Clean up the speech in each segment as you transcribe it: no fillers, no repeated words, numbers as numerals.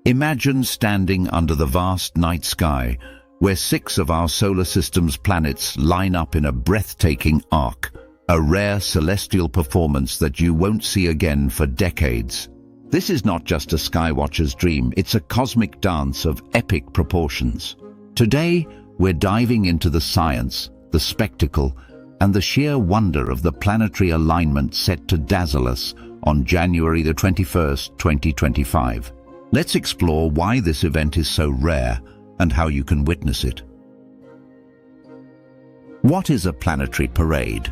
Imagine standing under the vast night sky, where 6 of our solar system's planets line up in a breathtaking arc, a rare celestial performance that you won't see again for decades. This is not just a skywatcher's dream, it's a cosmic dance of epic proportions. Today, we're diving into the science, the spectacle, and the sheer wonder of the planetary alignment set to dazzle us on January the 21st, 2025. Let's explore why this event is so rare and how you can witness it. What is a planetary parade?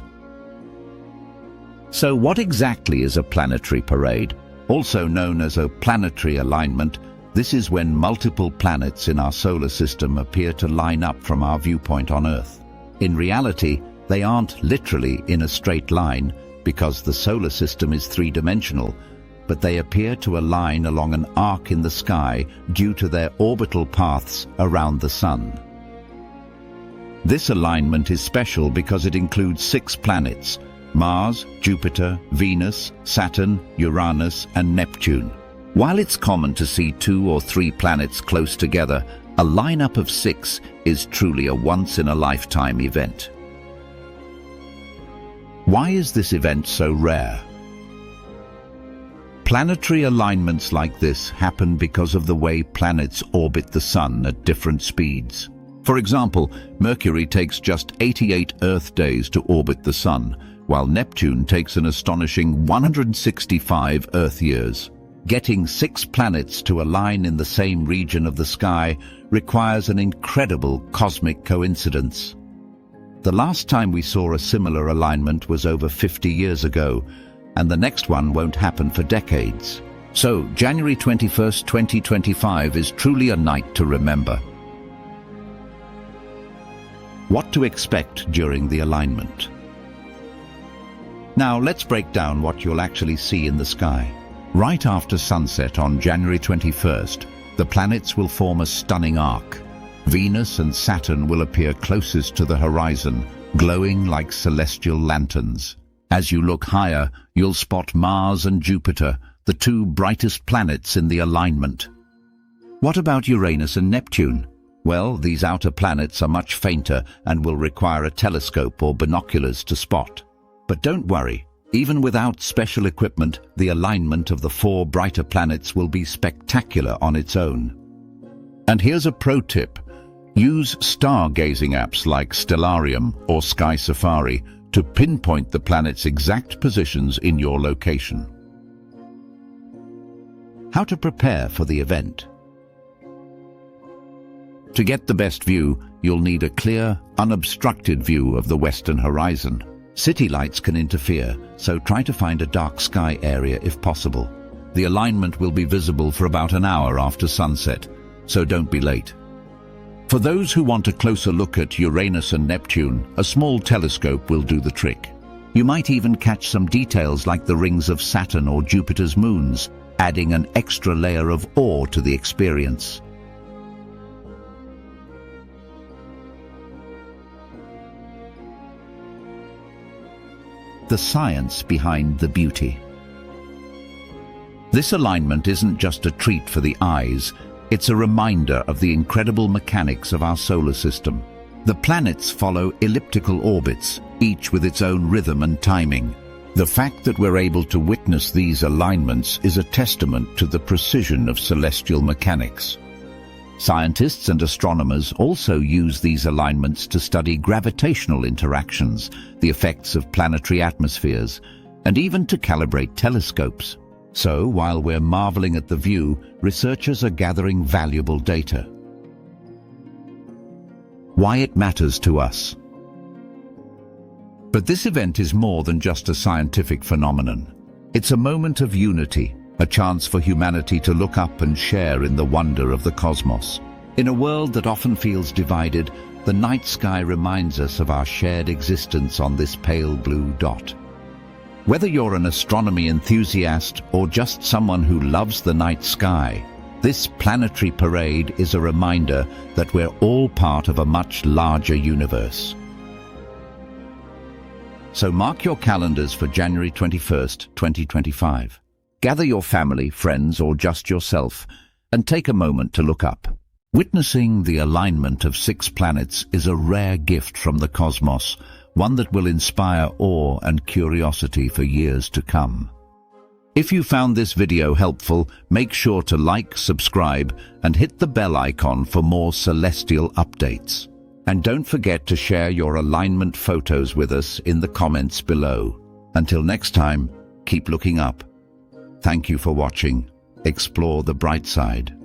So what exactly is a planetary parade? Also known as a planetary alignment, this is when multiple planets in our solar system appear to line up from our viewpoint on Earth. In reality, they aren't literally in a straight line because the solar system is three-dimensional, but they appear to align along an arc in the sky due to their orbital paths around the Sun. This alignment is special because it includes 6 planets: Mars, Jupiter, Venus, Saturn, Uranus, and Neptune. While it's common to see 2 or 3 planets close together, a lineup of 6 is truly a once-in-a-lifetime event. Why is this event so rare? Planetary alignments like this happen because of the way planets orbit the Sun at different speeds. For example, Mercury takes just 88 Earth days to orbit the Sun, while Neptune takes an astonishing 165 Earth years. Getting 6 planets to align in the same region of the sky requires an incredible cosmic coincidence. The last time we saw a similar alignment was over 50 years ago, and the next one won't happen for decades. So, January 21st, 2025 is truly a night to remember. What to expect during the alignment? Now, let's break down what you'll actually see in the sky. Right after sunset on January 21st, the planets will form a stunning arc. Venus and Saturn will appear closest to the horizon, glowing like celestial lanterns. As you look higher, you'll spot Mars and Jupiter, the 2 brightest planets in the alignment. What about Uranus and Neptune? Well, these outer planets are much fainter and will require a telescope or binoculars to spot. But don't worry, even without special equipment, the alignment of the 4 brighter planets will be spectacular on its own. And here's a pro tip. Use stargazing apps like Stellarium or Sky Safari to pinpoint the planet's exact positions in your location. How to prepare for the event? To get the best view, you'll need a clear, unobstructed view of the western horizon. City lights can interfere, so try to find a dark sky area if possible. The alignment will be visible for about an hour after sunset, so don't be late. For those who want a closer look at Uranus and Neptune, a small telescope will do the trick. You might even catch some details like the rings of Saturn or Jupiter's moons, adding an extra layer of awe to the experience. The science behind the beauty. This alignment isn't just a treat for the eyes, it's a reminder of the incredible mechanics of our solar system. The planets follow elliptical orbits, each with its own rhythm and timing. The fact that we're able to witness these alignments is a testament to the precision of celestial mechanics. Scientists and astronomers also use these alignments to study gravitational interactions, the effects of planetary atmospheres, and even to calibrate telescopes. So, while we're marveling at the view, researchers are gathering valuable data. Why it matters to us. But this event is more than just a scientific phenomenon. It's a moment of unity, a chance for humanity to look up and share in the wonder of the cosmos. In a world that often feels divided, the night sky reminds us of our shared existence on this pale blue dot. Whether you're an astronomy enthusiast or just someone who loves the night sky, this planetary parade is a reminder that we're all part of a much larger universe. So mark your calendars for January 21st, 2025. Gather your family, friends, or just yourself, and take a moment to look up. Witnessing the alignment of 6 planets is a rare gift from the cosmos, one that will inspire awe and curiosity for years to come. If you found this video helpful, make sure to like, subscribe, and hit the bell icon for more celestial updates. And don't forget to share your alignment photos with us in the comments below. Until next time, keep looking up. Thank you for watching. Explore the bright side.